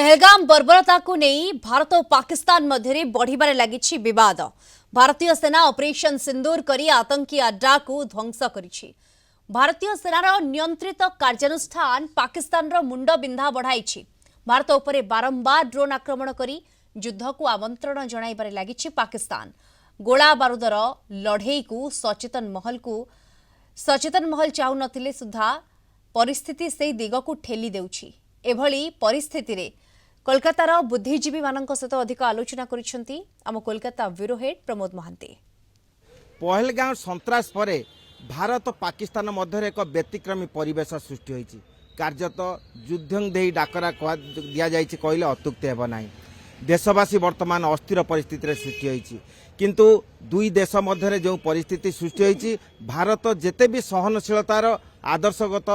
पहलगाम बर्बरता को नहीं भारत और पाकिस्तान मध्य बढ़िबारे लगी विवाद। भारतीय सेना ऑपरेशन सिंदूर करी आतंकी अड्डा को ध्वंस करिछि। भारतीय सेनार नियंत्रित कार्यानुष्ठान पाकिस्तान मुंड बिंधा बढ़ाई। भारत उपरे बारंबार ड्रोन आक्रमण करी युद्ध को आमंत्रण जणाइबारे लगी पाकिस्तान। गोला बारूदर लड़ई को सचेतन महल चाहू नथिले सुधा परिस्थिति से दिग को ठेली देउछि। एभली परिस्थिति रे कोलकातार बुद्धिजीवी मानक सहित अधिक आलोचना करिसेंती आम कोलकाता ब्यूरो हेड प्रमोद महांती। पहलगाम सन्त्रास परे भारत और पाकिस्तान मध्य एक व्यतिक्रमी परिवेश सृष्टि होइछि। कार्यत युद्धं देही डाकरा दिया जाइछि कहले अत्युक्ति हेब नाही। देशवासी वर्तमान अस्थिर परिस्थिति रे सृष्टि होइछि, किंतु दुई देश मध्य जो परिस्थिति सृष्टि होइछि भारत जेते भी सहनशीलतार आदर्शगत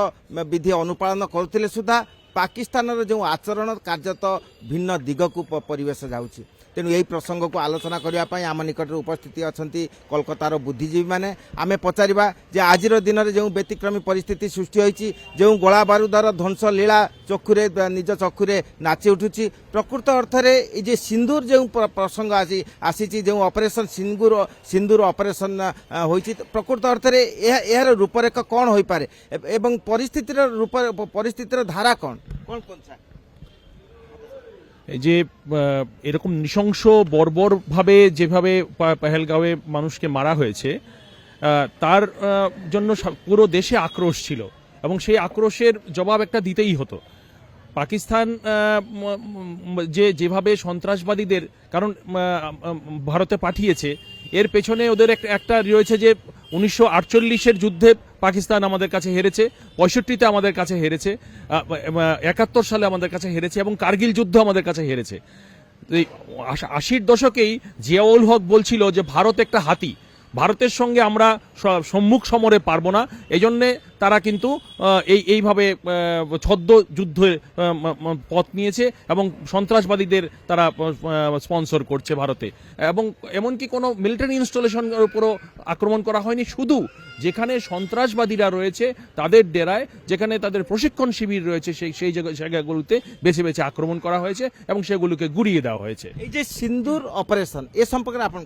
विधि अनुपालन करुथिले सुधा पाकिस्तान जो आचरण कार्यत भिन्न दिग को परिवेश जाउछि। तेणु यही प्रसंग को आलोचना करने आम निकट उपस्थित अच्छा कोलकातार बुद्धिजीवी मैंने आम पचारा जे आज दिन में जो व्यतिक्रमी परिस्थिति सृष्टि होती जो गोला बारूदर ध्वंस लीला चक्षुरे निज चक्षुरे नाची उठुची प्रकृत अर्थ में ये सिंदूर जो प्रसंग आसी जो ऑपरेशन सिंदूर ऑपरेशन होती प्रकृत अर्थ में यार रूपरेख कौन हो पारे एवं परिस्थितिर धारा कौन कौन कौन सा যে এরকম নৃশংস বর্বরভাবে যেভাবে পহেলগাঁওয়ে মানুষকে মারা হয়েছে তার জন্য পুরো দেশে আক্রোশ ছিল এবং সেই আক্রোশের জবাব একটা দিতেই হতো। পাকিস্তান যেভাবে সন্ত্রাসবাদীদের কারণ ভারতে পাঠিয়েছে এর পেছনে ওদের একটা রয়েছে যে 1948-এর যুদ্ধে পাকিস্তান আমাদের কাছে হেরেছে, 65-তে আমাদের কাছে হেরেছে, 71 সালে আমাদের কাছে হেরেছে এবং কার্গিল যুদ্ধ আমাদের কাছে হেরেছে। 80-র দশকেই জিয়াউল হক বলছিল যে ভারত একটা হাতি, ভারতের সঙ্গে আমরা সম্মুখ সমরে পারবো না, এজন্যে তারা কিন্তু এইভাবে ছদ্ম যুদ্ধের পথ নিয়েছে এবং সন্ত্রাসবাদীদের তারা স্পন্সর করছে ভারতে। এবং এমনকি কোনো মিলিটারি ইনস্টলেশনের উপরও আক্রমণ করা হয়নি, শুধু যেখানে সন্ত্রাসবাদীরা রয়েছে তাদের ডেরায়, যেখানে তাদের প্রশিক্ষণ শিবির রয়েছে সেই জায়গাগুলোতে বেছে বেছে আক্রমণ করা হয়েছে এবং সেগুলোকে গুড়িয়ে দেওয়া হয়েছে। এই যে সিন্দুর অপারেশন এ সম্পর্কে আপনি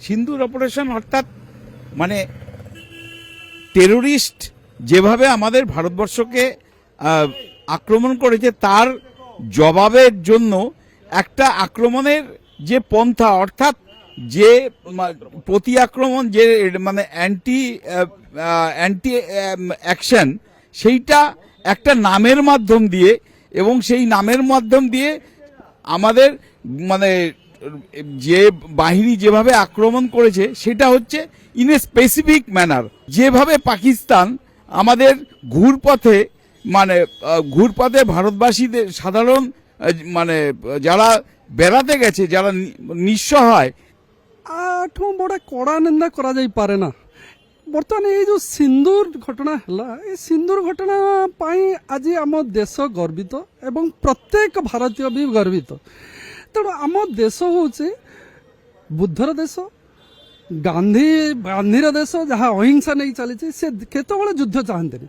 সিন্দুর অপারেশন অর্থাৎ মানে টেরোরিস্ট যেভাবে আমাদের ভারতবর্ষকে আক্রমণ করেছে তার জবাবের জন্য একটা আক্রমণের যে পন্থা অর্থাৎ যে প্রতি আক্রমণ যে মানে অ্যান্টি অ্যাকশন সেইটা একটা নামের মাধ্যম দিয়ে এবং সেই নামের মাধ্যম দিয়ে আমাদের মানে যে বাহিনী যেভাবে আক্রমণ করেছে সেটা হচ্ছে ইন এ স্পেসিফিক ম্যানার। যেভাবে পাকিস্তান আমাদের ঘুরপথে ভারতবাসীদের সাধারণ মানে যারা বেড়াতে গেছে যারা নিঃসহায় আঠু বড় কড়া নিন্দা করা যাই পারে না। বর্তমান এই যে সিন্দুর ঘটনা হলা এই সিন্দুর ঘটনা পাই আজি আম দেশ গর্বিত এবং প্রত্যেক ভারতীয় भी গর্বিত। তেণু আম দেশ হচ্ছে বুদ্ধর দেশ, গান্ধীর দেশ যাহা অহিংসা নেই চালিছে, সে কেতবে যুদ্ধ চাহান্তিনি।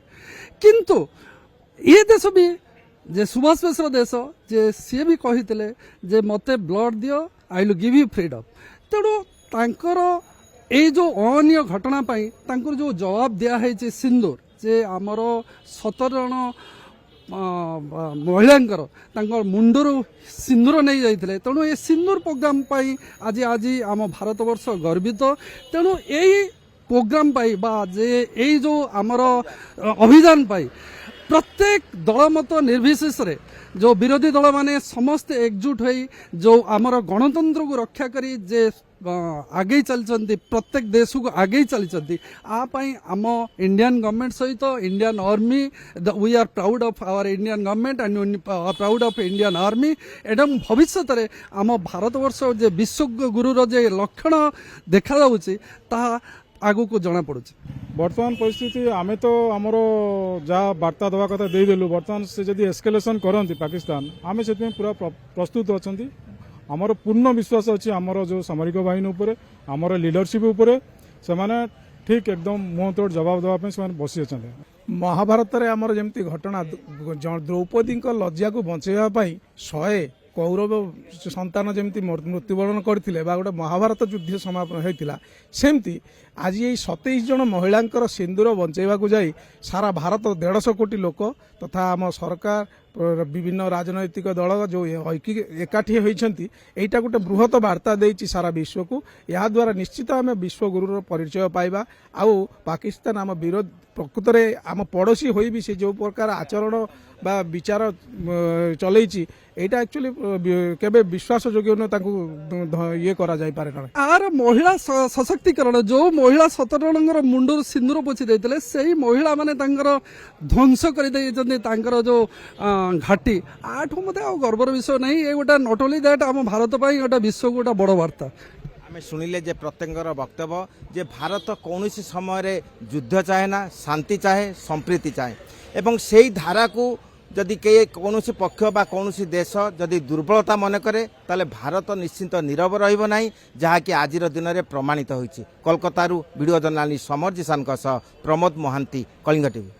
কিন্তু এ দেশ বি যে সুভাষ बोसର দেশ যে সি भी কহিলে যে মতে ব্লড দিও I will give you freedom. তেণু তাঙ্কর এই যে অহনীয় ঘটনা পাই তাঙ্কর যে জবাব দিয়া হয়েছে সিন্দুর যে আমার 17 জন মহিলাঙ্কর তাঙ্কর মুন্ডରୁ সিন্দুর নেই যাইଥିଲେ। তেণু এই সিন্দুর প্রোগ্রাম পাই আজি আজি আম ভারতবর্ষ গর্বিত। তেণু এই প্রোগ্রাম পাই বা যে এই যে আমার অভিযান পাই প্রত্যেক দলমত নির্বিশেষে जो विरोधी दल माने समस्त एकजुट हो जो आमर गणतंत्र को रक्षा करी जे आगे चलती प्रत्येक देश को आगे चलती आपाई आम इंडियन गवर्नमेंट सहित Indian army we are proud of our Indian government and proud of Indian army एवं भविष्य में आम भारतवर्ष जे विश्व गुरुर जे लक्षण देखा ताहा आगु को जना पड़ुछ। बर्तमान परिस्थिति आमे तो आमर जहाँ वार्ता दवा कथा देदेलु बर्तमान से जदि एस्केलेशन करती पाकिस्तान आमे से पूरा प्रस्तुत अच्छा आमर पूर्ण विश्वास अच्छी आमर जो सामरिक बाहिनी उपरे आमर लीडरशिप उपरे से माने ठीक एकदम मुँह तोड़ जवाब देवाई से बसी अच्छा। ମହାଭାରତରେ ଆମର ଯେମିତି ଘଟଣା ଦ୍ରୌପଦୀଙ୍କ ଲଜ୍ଜାକୁ ବଞ୍ଚେଇବା ପାଇଁ 100 କୌରବ ସନ୍ତାନ ଯେମିତି ମୃତ୍ୟୁବରଣ କରିଥିଲେ ବା ଗୋଟେ ମହାଭାରତ ଯୁଦ୍ଧ ସମାପନ ହୋଇଥିଲା, ସେମିତି ଆଜି ଏଇ 27 ଜଣ ମହିଳାଙ୍କର ସିନ୍ଦୁର ବଞ୍ଚେଇବାକୁ ଯାଇ ସାରା ଭାରତ 150 କୋଟି ଲୋକ ତଥା ଆମ ସରକାର ବିଭିନ୍ନ ରାଜନୈତିକ ଦଳ ଯେଉଁ ଏକାଠି ହୋଇଛନ୍ତି, ଏଇଟା ଗୋଟେ ବୃହତ ବାର୍ତ୍ତା ଦେଇଛି ସାରା ବିଶ୍ୱକୁ। ଏହାଦ୍ୱାରା ନିଶ୍ଚିତ ଆମେ ବିଶ୍ୱଗୁରୁର ପରିଚୟ ପାଇବା। ଆଉ ପାକିସ୍ତାନ ଆମ ବିରୋଧ ପ୍ରକୃତରେ ଆମ ପଡ଼ୋଶୀ ହୋଇ ବି ସେ ଯେଉଁ ପ୍ରକାର ଆଚରଣ ବା ବିଚାର ଚଲେଇଛି, এইটা একচুয়ালি কেবে বিশ্বাসযোগ্য নয়, তাকে ইয়ে করা যাইপারে না। আর মহিলা সশক্তিকরণ যে মহিলা 17 জনଙ୍କର ମୁଣ୍ଡରୁ ସିନ୍ଦୁର ପୋଛି ଦେଇଥିଲେ সেই ମହିଳା ମାନେ ତାଙ୍କର ଧ୍ୱଂସ କରିଦେଇଛନ୍ତି ତାଙ୍କର ଯେଉଁ ଘାଟି। ଆଠୁ ମୋତେ ଆଉ ଗର୍ବର ବିଷୟ ନାହିଁ। ଏ ଗୋଟେ ନଟ୍ ଓନ୍ଲି ଦ୍ୟାଟ୍ ଆମ ଭାରତ ପାଇଁ ଗୋଟେ ବିଶ୍ୱକୁ ଗୋଟେ ବଡ଼ ବାର୍ତ୍ତା। ଆମେ ଶୁଣିଲେ ଯେ ପ୍ରତ୍ୟେକଙ୍କର ବକ୍ତବ୍ୟ ଯେ ଭାରତ କୌଣସି ସମୟରେ ଯୁଦ୍ଧ ଚାହେଁ ନା, ଶାନ୍ତି ଚାହେଁ, ସମ୍ପ୍ରୀତି ଚାହେଁ ଏବଂ ସେଇ ଧାରାକୁ ଯଦି କେହି କୌଣସି ପକ୍ଷ ବା କୌଣସି ଦେଶ ଯଦି ଦୁର୍ବଳତା ମନେ କରେ ତାହେଲେ ଭାରତ ନିଶ୍ଚିନ୍ତ ନୀରବ ରହିବ ନାହିଁ, ଯାହାକି ଆଜିର ଦିନରେ ପ୍ରମାଣିତ ହୋଇଛି। କୋଲକାତାରୁ ଭିଡ଼ିଓ ଜର୍ଣ୍ଣାଲିଷ୍ଟ ସମର ଜିସାନଙ୍କ ସହ ପ୍ରମୋଦ ମହାନ୍ତି, କଳିଙ୍ଗ ଟିଭି।